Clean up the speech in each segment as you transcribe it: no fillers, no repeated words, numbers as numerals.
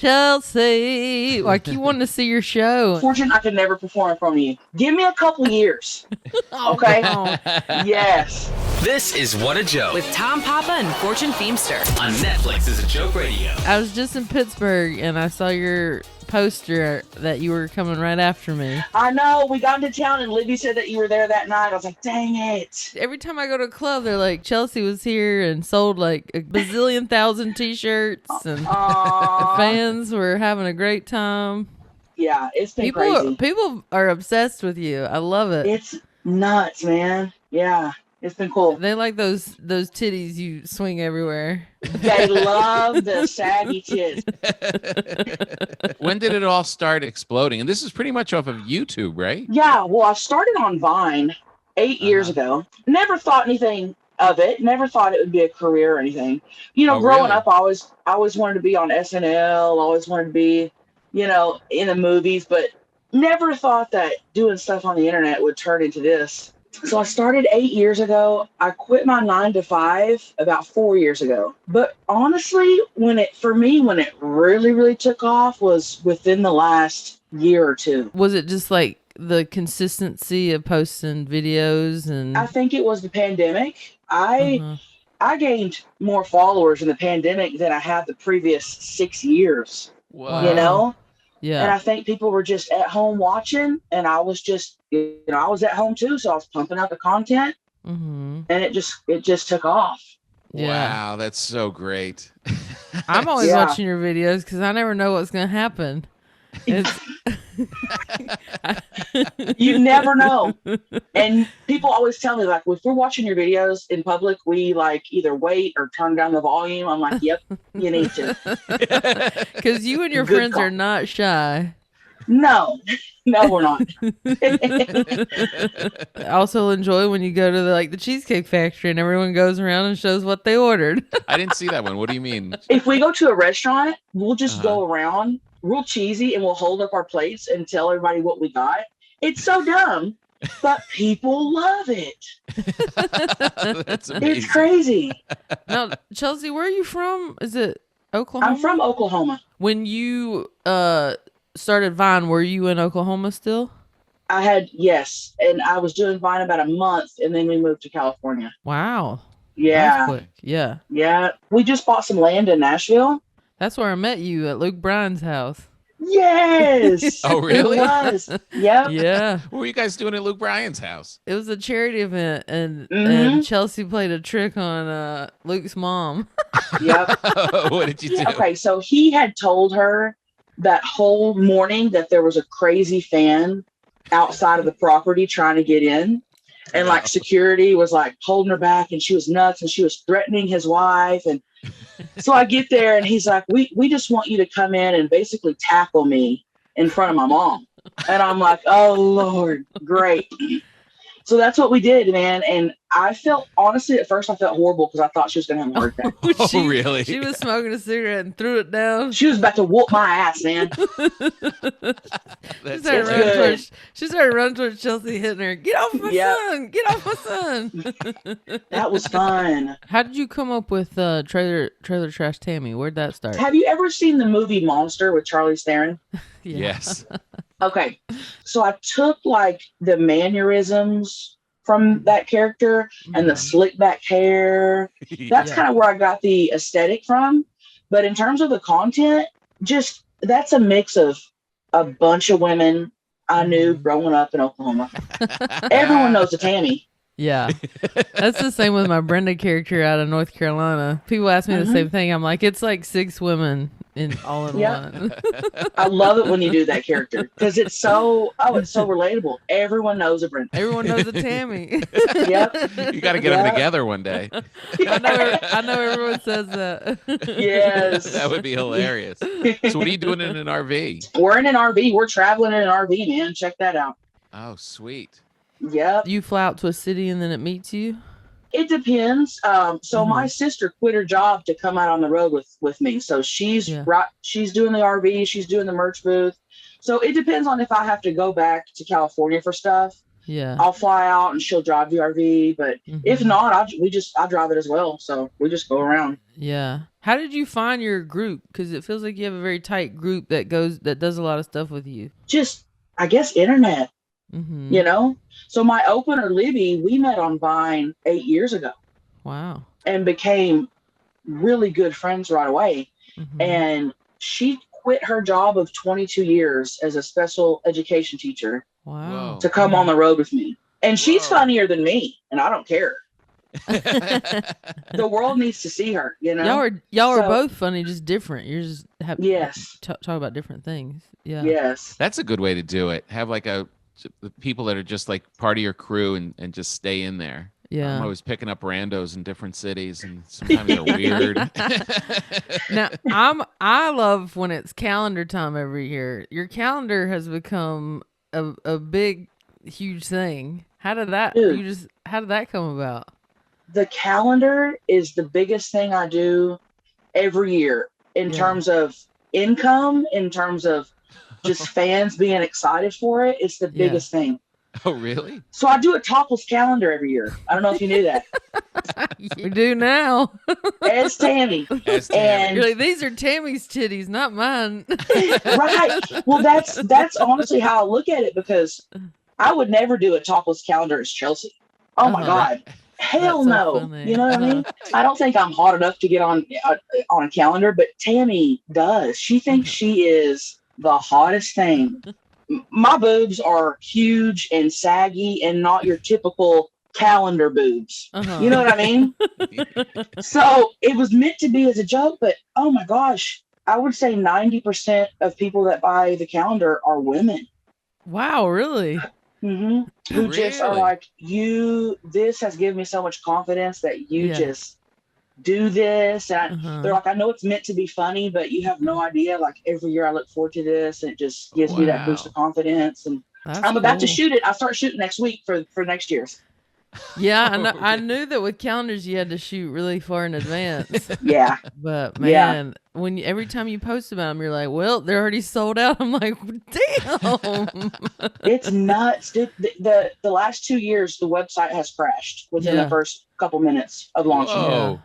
Chelsea. I keep wanting to see your show. Fortune, I could never perform in front of you. Give me a couple years. Okay? Yes. This is What a Joke with Tom Papa and Fortune Feimster on Netflix is a Joke Radio. I was just in Pittsburgh and I saw your poster that you were coming right after me. I know. We got into town and Libby said that you were there that night. I was like, dang it. Every time I go to a club, they're like, Chelsea was here and sold like a bazillion thousand t-shirts and the fans were having a great time. Yeah, it's been crazy. People are obsessed with you. I love it. It's nuts, man. Yeah. It's been cool. They like those titties you swing everywhere. They love the saggy tits. When did it all start exploding? And this is pretty much off of YouTube, right? Yeah, well, I started on Vine 8 years ago. Never thought anything of it. Never thought it would be a career or anything. You know, growing up, I always wanted to be on SNL. Always wanted to be, you know, in the movies, but never thought that doing stuff on the internet would turn into this. So I started 8 years ago. I quit my 9-to-5 about 4 years ago. But honestly, when it really, really took off was within the last year or two. Was it just like the consistency of posting videos? And I think it was the pandemic. I gained more followers in the pandemic than I had the previous 6 years. Wow. You know? Yeah. And I think people were just at home watching, and I was just, you know, I was at home too, so I was pumping out the content, and it just took off. Yeah. Wow, that's so great. I'm always watching your videos because I never know what's going to happen. You never know. And people always tell me, like, if we're watching your videos in public, we like either wait or turn down the volume. I'm like, yep, you need to. Because you and your friends are not shy. No, we're not. I also enjoy when you go to the Cheesecake Factory and everyone goes around and shows what they ordered. I didn't see that one. What do you mean? If we go to a restaurant, we'll just go around real cheesy and we'll hold up our plates and tell everybody what we got. It's so dumb, but people love it. That's amazing. It's crazy. Now, Chelsea, where are you from? Is it Oklahoma? I'm from Oklahoma. When you started Vine, were you in Oklahoma still? Yes. And I was doing Vine about a month and then we moved to California. Wow. Yeah. That's quick. Yeah. Yeah. We just bought some land in Nashville. That's where I met you, at Luke Bryan's house. Yes. Oh, really? It was. Yep. Yeah. What were you guys doing at Luke Bryan's house? It was a charity event, and Chelsea played a trick on Luke's mom. Yep. What did you do? Okay, so he had told her that whole morning that there was a crazy fan outside of the property trying to get in. And like security was like holding her back and she was nuts and she was threatening his wife. And so I get there and he's like, we just want you to come in and basically tackle me in front of my mom. And I'm like, oh Lord, great. So that's what we did, man. And I felt, honestly, at first I felt horrible because I thought she was going to have a heart attack. Oh, really? She was smoking a cigarette and threw it down. She was about to whoop my ass, man. She started running towards Chelsea, hitting her. Get off my son! Get off my son! That was fun. How did you come up with Trailer Trash Tammy? Where'd that start? Have you ever seen the movie Monster with Charlize Theron? Yeah. Yes. Okay, so I took like the mannerisms from that character and the slick back hair. That's kind of where I got the aesthetic from. But in terms of the content, just that's a mix of a bunch of women I knew growing up in Oklahoma. Everyone knows the Tammy. Yeah. That's the same with my Brenda character out of North Carolina. People ask me the same thing. I'm like, it's like 6 women in all in one. I love it when you do that character because it's so relatable. Everyone knows a Brenda. Everyone knows a Tammy. Yep. You got to get them together one day. I know everyone says that. Yes. That would be hilarious. So what are you doing in an RV? We're in an RV. We're traveling in an RV, man. Check that out. Oh, sweet. Yep. You fly out to a city and then it meets you? It depends. So my sister quit her job to come out on the road with me. So she's doing the RV, she's doing the merch booth. So it depends on if I have to go back to California for stuff. Yeah. I'll fly out and she'll drive the RV. But if Mhm. not, I drive it as well. So we just go around. Yeah. How did you find your group? Because it feels like you have a very tight group that does a lot of stuff with you. Just, I guess, internet, Mm-hmm. you know? So my opener, Libby, we met on Vine 8 years ago Wow. and became really good friends right away. Mhm. And she quit her job of 22 years as a special education teacher Wow. to come on the road with me. And she's Whoa. funnier than me, and I don't care. The world needs to see her, you know? Y'all are So- both funny, just different. You're just Yes. talk about different things. Yeah. Yes. That's a good way to do it. Have like the people that are just like part of your crew and just stay in there. Yeah. I'm always picking up randos in different cities, and sometimes they're weird. Now I love when it's calendar time every year. Your calendar has become a big, huge thing. How did that Dude. how did that come about? The calendar is the biggest thing I do every year in Yeah. terms of income, in terms of just fans being excited for it. It's the Yeah. biggest thing. Oh, really? So I do a topless calendar every year. I don't know if you knew that. We do now. As Tammy. As And Tammy. You're like, these are Tammy's titties, not mine. right. Well, that's honestly how I look at it, because I would never do a topless calendar as Chelsea. Oh my Uh-huh. God. Hell That's so no. funny. You know what I mean? I don't think I'm hot enough to get on a calendar, but Tammy does. She thinks she is the hottest thing. My boobs are huge and saggy and not your typical calendar boobs. Uh-huh. You know what I mean? So it was meant to be as a joke, but oh my gosh, I would say 90% of people that buy the calendar are women. Wow, really? Who just are Really? like, this has given me so much confidence that you Yeah. just do this. And Uh-huh. they're like, I know it's meant to be funny, but you have no idea. Like every year I look forward to this, and it just gives me that boost Wow. of confidence. And That's I'm about to cool. shoot it. I start shooting next week for next year's. Yeah, I knew that with calendars you had to shoot really far in advance. Yeah. But Yeah. man, every time you post about them, you're like, well, they're already sold out. I'm like, damn. It's nuts, dude. The last 2 years, the website has crashed within Yeah. the first couple minutes of launching. Whoa.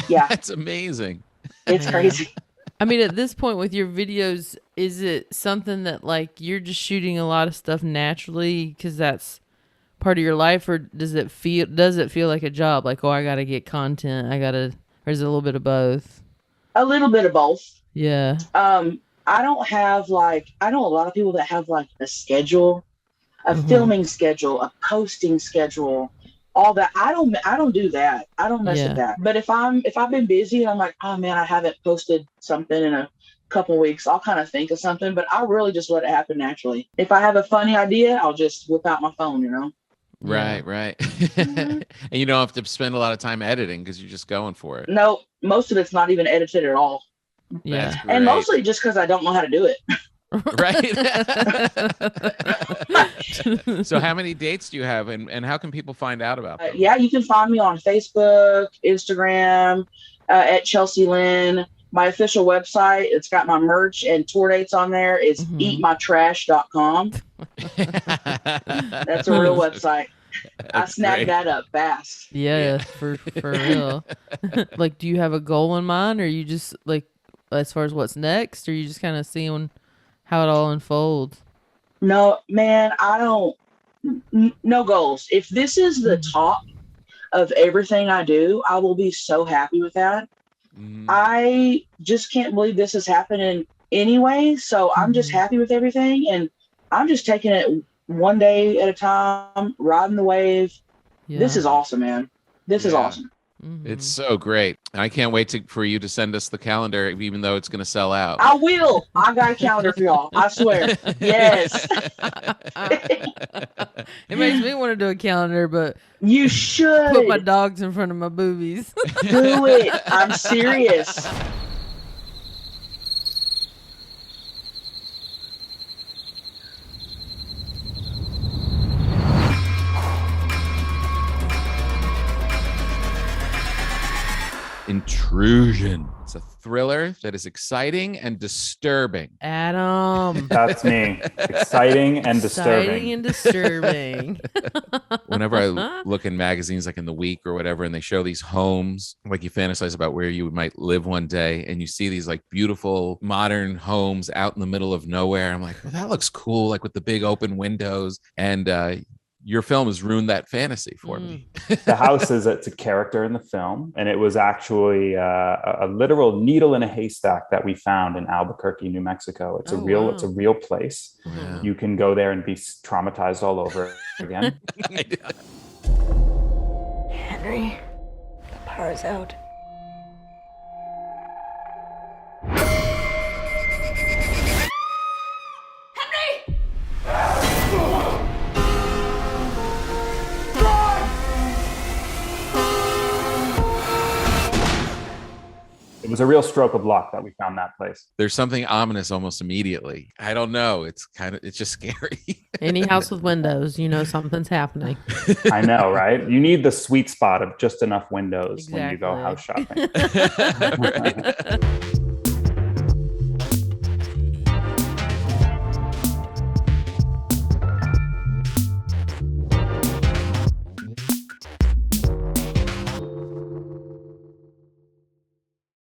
Yeah, That's amazing. it's Man. crazy. I mean, at this point with your videos, is it something that like you're just shooting a lot of stuff naturally because that's part of your life, or does it feel like a job? Like, oh, I got to get content. Or is it a little bit of both? A little bit of both. Yeah. I don't have I know a lot of people that have like a schedule, a Mhm. filming schedule, a posting schedule, all that. I don't do that. I don't mess Yeah. with that. But if I've been busy and I'm like, oh man, I haven't posted something in a couple weeks, I'll kind of think of something, but I really just let it happen naturally. If I have a funny idea, I'll just whip out my phone, you know? Right, right. Mhm. And you don't have to spend a lot of time editing because you're just going for it. No, most of it's not even edited at all. Yeah. That's And great. mostly just because I don't know how to do it. Right. So how many dates do you have, and how can people find out about them? Yeah, you can find me on Facebook, Instagram, at Chelsea Lynn. My official website, it's got my merch and tour dates on there. It's Mhm. eatmytrash.com. That's a real website. I That's snagged great. that up fast. Yeah, for real. Like, do you have a goal in mind, or you just like, as far as what's next, or you just kind of seeing how it all unfolds? No, man, I don't, no goals. If this is the top of everything I do, I will be so happy with that. Mhm. I just can't believe this is happening anyway. So I'm just Mhm. happy with everything, and I'm just taking it one day at a time, riding the wave. Yeah. This is awesome, man. This is Yeah. awesome. Mhm. It's so great. I can't wait for you to send us the calendar, even though it's going to sell out. I will. I got a calendar for y'all. I swear. Yes. It makes me want to do a calendar, but You should put my dogs in front of my boobies. do it. I'm serious. Intrusions. It's a thriller that is exciting and disturbing. Adam. That's me. Exciting and disturbing. Exciting and disturbing. Whenever I look in magazines like in the Week or whatever, and they show these homes, like you fantasize about where you might live one day, and you see these like beautiful modern homes out in the middle of nowhere. I'm like, well, that looks cool, like with the big open windows. And your film has ruined that fantasy for me. The house it's a character in the film, and it was actually a literal needle in a haystack that we found in Albuquerque, New Mexico. It's it's a real place. Wow. You can go there and be traumatized all over again. Henry, the power's out. It was a real stroke of luck that we found that place. There's something ominous almost immediately. I don't know. It's just scary. Any house with windows, you know something's happening. I know, right? You need the sweet spot of just enough windows when you go house Exactly. shopping.